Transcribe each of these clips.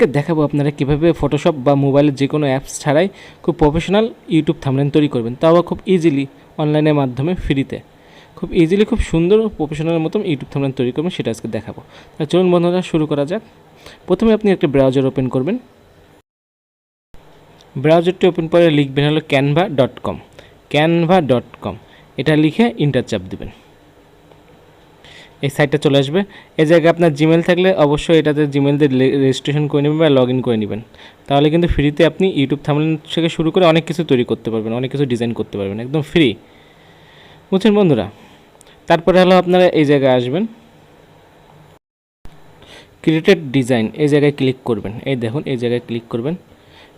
আজকে দেখাবো আপনারা কীভাবে ফটোশপ বা মোবাইলের যে কোনো অ্যাপস ছাড়াই খুব প্রফেশনাল ইউটিউব থাম্বনেল তৈরি করবেন, তাও খুব ইজিলি অনলাইনের মাধ্যমে ফ্রিতে খুব ইজিলি খুব সুন্দর প্রফেশনালের মতন ইউটিউব থাম্বনেল তৈরি করবেন, সেটা আজকে দেখাবো। তাহলে চলুন বন্ধুরা শুরু করা যাক। প্রথমে আপনি একটা ব্রাউজার ওপেন করবেন। ব্রাউজারটি ওপেন করে লিখবেন হলো canva.com। এটা লিখে ইন্টার চাপ দেবেন, এই সাইটটা চলে আসবে। এই জায়গায় আপনার জিমেল থাকলে অবশ্যই এটাতে জিমেল দিয়ে রেজিস্ট্রেশন করে নেবেন বা লগ ইন করে নেবেন, তাহলে কিন্তু ফ্রিতে আপনি ইউটিউব থাম্বনেল থেকে শুরু করে অনেক কিছু তৈরি করতে পারবেন, অনেক কিছু ডিজাইন করতে পারবেন, একদম ফ্রি। বুঝছেন বন্ধুরা? তারপরে হলো আপনারা এই জায়গায় আসবেন, ক্রিয়েটেড ডিজাইন, এই জায়গায় ক্লিক করবেন। এই দেখুন এই জায়গায় ক্লিক করবেন।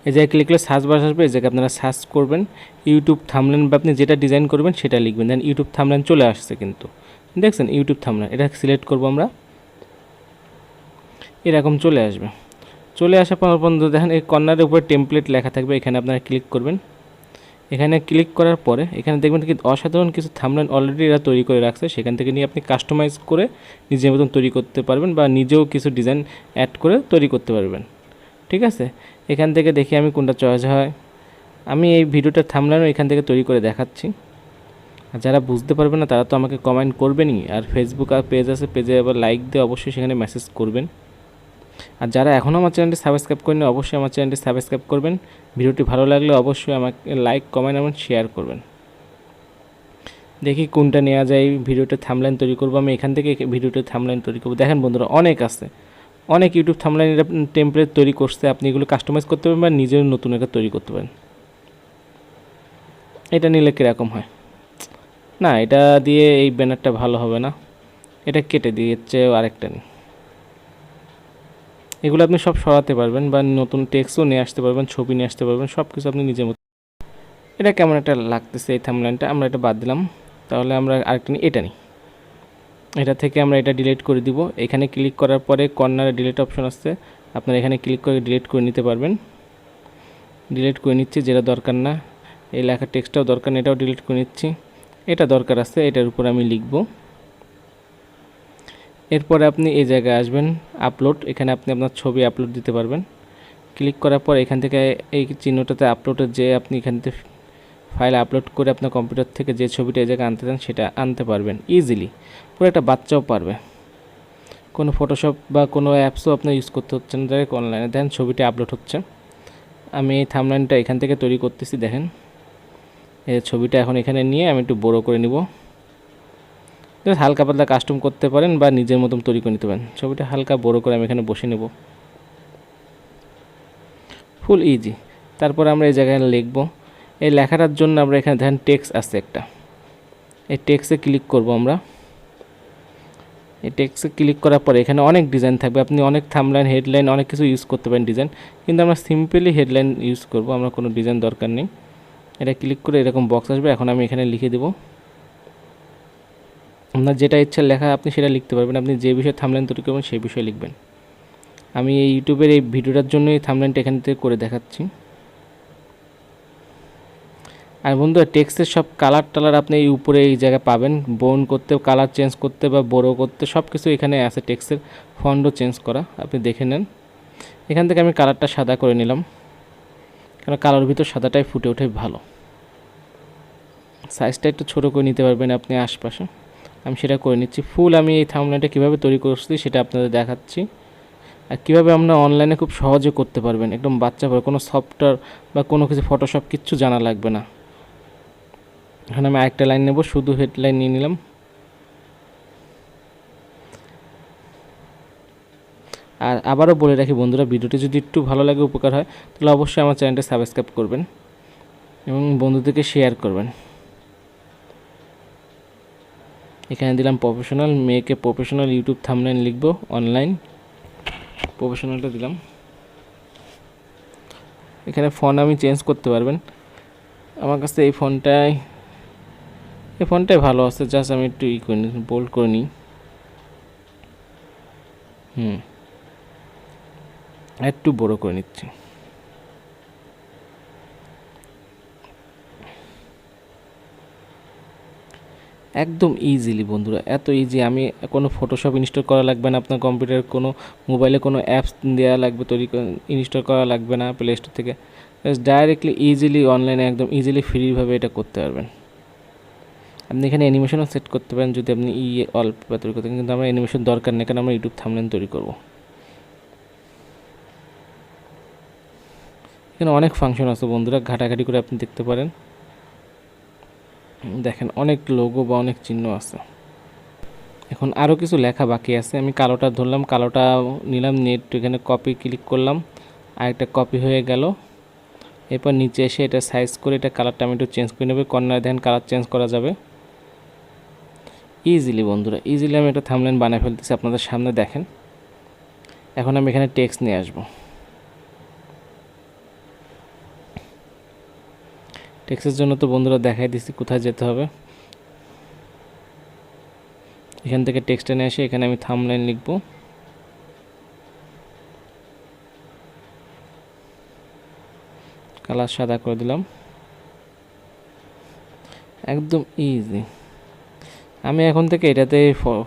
এই জায়গায় ক্লিক করলে সার্চ বার আসবে, এই জায়গায় আপনারা সার্চ করবেন ইউটিউব থাম্বনেল বা আপনি যেটা ডিজাইন করবেন সেটা লিখবেন। দেন ইউটিউব থাম্বনেল চলে আসছে, কিন্তু দেখছেন ইউটিউব থাম্বনেল, এটা সিলেক্ট করবো আমরা, এরকম চলে আসবে। চলে আসার পর বন্ধু দেখেন এই কর্নারের উপরে টেমপ্লেট লেখা থাকবে, এখানে আপনারা ক্লিক করবেন। এখানে ক্লিক করার পরে এখানে দেখবেন কি অসাধারণ কিছু থাম্বনেল অলরেডি এরা তৈরি করে রাখছে, সেখান থেকে নিয়ে আপনি কাস্টমাইজ করে নিজের মতন তৈরি করতে পারবেন বা নিজেও কিছু ডিজাইন অ্যাড করে তৈরি করতে পারবেন। ঠিক আছে, এখান থেকে দেখি আমি কোনটা চয়েস হয়। আমি এই ভিডিওটার থাম্বনেল এখান থেকে তৈরি করে দেখাচ্ছি। আর যারা বুঝতে পারবে না তারা তো আমাকে কমেন্ট করবেনই, আর ফেসবুক আর পেজ আছে, পেজে আবার লাইক দিয়ে অবশ্যই সেখানে মেসেজ করবেন। আর যারা এখনও আমার চ্যানেলটি সাবস্ক্রাইব করেনি অবশ্যই আমার চ্যানেলটি সাবস্ক্রাইব করবেন। ভিডিওটি ভালো লাগলে অবশ্যই আমাকে লাইক কমেন্ট এবং শেয়ার করবেন। দেখি কোনটা নেওয়া যায়। ভিডিওতে থাম্বনেল তৈরি করবো আমি, এখান থেকে ভিডিওতে থাম্বনেল তৈরি করবো। দেখেন বন্ধুরা অনেক আছে, অনেক ইউটিউব থাম্বনেল টেমপ্লেট তৈরি করছে, আপনি এগুলো কাস্টমাইজ করতে পারবেন বা নিজের নতুন একটা তৈরি করতে পারেন। এটা নিলে কীরকম হয়? না, এটা দিয়ে এই ব্যানারটা ভালো হবে না, এটা কেটে দিয়েছে, আরেকটা নিই। এগুলো আপনি সব সরাতে পারবেন বা নতুন টেক্সটও নিয়ে আসতে পারবেন, ছবি নিয়ে আসতে পারবেন, সব কিছু আপনি নিজের মতো। এটা কেমন একটা লাগতেছে এই থাম্বনেলটা, আমরা এটা বাদ দিলাম। তাহলে আমরা আরেকটা নিই, এটা নিই। এটা থেকে আমরা এটা ডিলিট করে দিব। এখানে ক্লিক করার পরে কর্নারে ডিলিট অপশন আসছে, আপনারা এখানে ক্লিক করে ডিলিট করে নিতে পারবেন। ডিলিট করে নিচ্ছি, যেটা দরকার না। এই লেখা টেক্সটটাও দরকার না, এটাও ডিলিট করে নিচ্ছি। এটা দরকার আছে, এটার উপর আমি লিখব। এরপরে আপনি এই জায়গায় আসবেন আপলোড, এখানে আপনি আপনার ছবি আপলোড দিতে পারবেন। ক্লিক করার পর এখান থেকে এই চিহ্নটাতে আপলোডের যে আপনি এখান থেকে ফাইল আপলোড করে আপনার কম্পিউটার থেকে যে ছবিটা এই জায়গায় আনতে চান সেটা আনতে পারবেন ইজিলি। পুরো একটা বাচ্চাও পারবে, কোনো ফটোশপ বা কোনো অ্যাপসও আপনি ইউজ করতে হচ্ছে না, ডাইরেক্ট অনলাইনে দেখেন ছবিটা আপলোড হচ্ছে। আমি এই থাম্বনেলটা এখান থেকে তৈরি করতেছি, দেখেন এই ছবিটা এখন এখানে নিয়ে আমি একটু বড় করে নিব। হালকা পাতলা কাস্টম করতে পারেন বা নিজের মতন তৈরি করে নিতে পারেন। ছবিটা হালকা বড় করে আমি এখানে বসে নেব, ফুল ইজি। তারপর আমরা এই জায়গায় লিখব। এই লেখাটার জন্য আমরা এখানে দেখেন টেক্সট আছে একটা, এই টেক্সটে ক্লিক করব আমরা। এই টেক্সটে ক্লিক করার পরে এখানে অনেক ডিজাইন থাকবে, আপনি অনেক থাম্বনেল হেডলাইন অনেক কিছু ইউজ করতে পারেন ডিজাইন, কিন্তু আমরা সিম্পলি হেডলাইন ইউজ করব, আমরা কোনো ডিজাইন দরকার নেই। এটা ক্লিক করে এরকম বক্স আসবে, এখন আমি এখানে লিখে দেব। আপনার যেটা ইচ্ছা লেখা আপনি সেটা লিখতে পারবেন, আপনি যে বিষয়ে থাম্বনেল তৈরি করবেন সেই বিষয়ে লিখবেন। আমি এই ইউটিউবের এই ভিডিওটার জন্যই থাম্বনেলটা এখান থেকে করে দেখাচ্ছি। আর বন্ধুরা টেক্সটের সব কালার টালার আপনি এই উপরে এই জায়গায় পাবেন, বোন করতে, কালার চেঞ্জ করতে বা বড়ো করতে সব কিছু এখানে আছে। টেক্সটের ফন্টও চেঞ্জ করা, আপনি দেখে নেন। এখান থেকে আমি কালারটা সাদা করে নিলাম, কারণ কালার ভিতর সাদাটাই ফুটে ওঠে ভালো। সাইজটা একটু ছোটো করে নিতে পারবেন আপনি আশপাশে, আমি সেটা করে নিচ্ছি। ফুল আমি এই থাম্বনেলটা কীভাবে তৈরি করছি সেটা আপনাদের দেখাচ্ছি, আর কীভাবে আমরা অনলাইনে খুব সহজে করতে পারবেন, একদম বাচ্চা পড়ে, কোনো সফটওয়্যার বা কোনো কিছু ফটোশপ কিচ্ছু জানা লাগবে না। এখানে আমি আরেকটা লাইন নেব, শুধু হেডলাইন নিয়ে নিলাম। আর আবারও বলে রাখি বন্ধুরা, ভিডিওটি যদি একটু ভালো লাগে, উপকার হয়, তাহলে অবশ্যই আমার চ্যানেলটা সাবস্ক্রাইব করবেন এবং বন্ধুদেরকে শেয়ার করবেন। এখানে দিলাম প্রফেশনাল, মেয়েকে প্রফেশনাল ইউটিউব থাম্বনেল লিখব, অনলাইন প্রফেশনালটা দিলাম। এখানে ফন্ট আমি চেঞ্জ করতে পারবেন, আমার কাছে এই ফন্টটাই ভালো আছে, জাস্ট আমি একটু করে নিই, বোল্ড করে নিই। একটু বড় করে নিচ্ছি। একদম ইজিলি বন্ধুরা, এত ইজি। আমি কোনো ফটোশপ ইনস্টল করা লাগবে না, আপনার কম্পিউটার কোনো মোবাইলে কোনো অ্যাপস দেওয়া লাগবে, ইনস্টল করা লাগবে না প্লে স্টোর থেকে। ডাইরেক্টলি ইজিলি অনলাইনে একদম ইজিলি ফ্রিভাবে এটা করতে পারবেন। আপনি এখানে অ্যানিমেশনও সেট করতে পারেন যদি আপনি অল্প তৈরি করতে, কিন্তু আমার অ্যানিমেশন দরকার নেই, কারণ আমরা ইউটিউব থাম্বনেল তৈরি করব। এখানে অনেক ফাংশন আছে বন্ধুরা, ঘাটাঘাটি করে আপনি দেখতে পারেন। দেখেন অনেক লোগো বা অনেক চিহ্ন আছে। এখন আরও কিছু লেখা বাকি আছে। আমি কালোটা ধরলাম, কালোটা নিলাম, নেট এখানে কপি ক্লিক করলাম, আরেকটা কপি হয়ে গেল। এরপর নিচে এসে এটা সাইজ করে এটা কালারটা আমি একটু চেঞ্জ করে নেব। কর্নারে দেখেন কালার চেঞ্জ করা যাবে ইজিলি বন্ধুরা, ইজিলি আমি এটা থাম্বনেল বানিয়ে ফেলতেছি আপনাদের সামনে দেখেন। এখন আমি এখানে টেক্সট নিয়ে আসবো। টেক্সটের জন্য তো বন্ধুরা দেখাই দিচ্ছি কোথায় যেতে হবে। এখান থেকে টেক্সটে নিয়ে এসে এখানে আমি থাম্বনেল লিখব। কালার সাদা করে দিলাম, একদম ইজি। আমি এখন থেকে এটাতে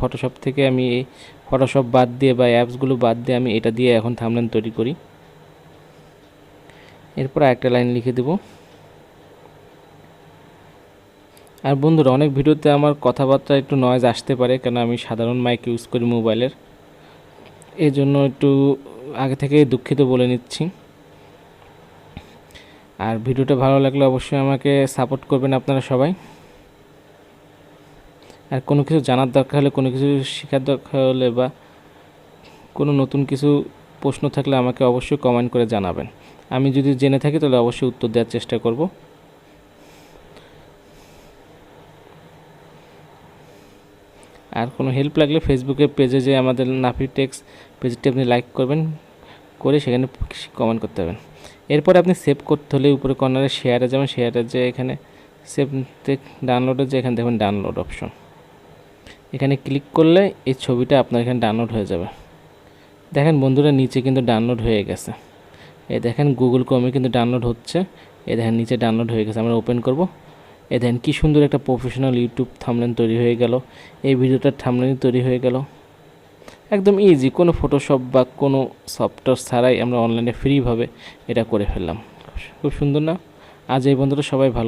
ফটোশপ থেকে আমি এই ফটোশপ বাদ দিয়ে বা অ্যাপসগুলো বাদ দিয়ে আমি এটা দিয়ে এখন থাম্বনেল তৈরি করি। এরপর একটা লাইন লিখে দেব। আর বন্ধুরা অনেক ভিডিওতে আমার কথাবার্তা একটু নয়েজ আসতে পারে, কারণ আমি সাধারণ মাইক ইউজ করি মোবাইলের, এই জন্য একটু আগে থেকে দুঃখিত বলে নিচ্ছি। আর ভিডিওটা ভালো লাগলে অবশ্যই আমাকে সাপোর্ট করবেন আপনারা সবাই। আর কোনো কিছু জানার দরকার হলে, কোনো কিছু শেখার দরকার হলে বা কোনো নতুন কিছু প্রশ্ন থাকলে আমাকে অবশ্যই কমেন্ট করে জানাবেন। আমি যদি জেনে থাকি তাহলে অবশ্যই উত্তর দেওয়ার চেষ্টা করব। আর কোনো হেল্প লাগলে ফেসবুকের পেজে যে আমাদের নাফি টেক্স পেজটি আপনি লাইক করবেন, করে সেখানে কমেন্ট করতে হবে। এরপর আপনি সেভ করতে হলে উপরে কর্নারে শেয়ারে যাবেন, শেয়ারে যে এখানে সেভ ডাউনলোডে যে এখানে দেখবেন ডাউনলোড অপশন, এখানে ক্লিক করলে এই ছবিটা আপনার এখানে ডাউনলোড হয়ে যাবে। দেখেন বন্ধুরা নিচে কিন্তু ডাউনলোড হয়ে গেছে, এই দেখেন গুগল ক্রোমে কিন্তু ডাউনলোড হচ্ছে, এই দেখেন নিচে ডাউনলোড হয়ে গেছে। আমরা ওপেন করব, এই দেখেন কী সুন্দর একটা প্রফেশনাল ইউটিউব থাম্বনেল তৈরি হয়ে গেল। এই ভিডিওটার থাম্বনেল তৈরি হয়ে গেল একদম ইজি, কোনো ফটোশপ বা কোনো সফটওয়্যার ছাড়াই আমরা অনলাইনে ফ্রিভাবে এটা করে ফেললাম। খুব সুন্দর না? আজ এই বন্ধুরা সবাই ভালো।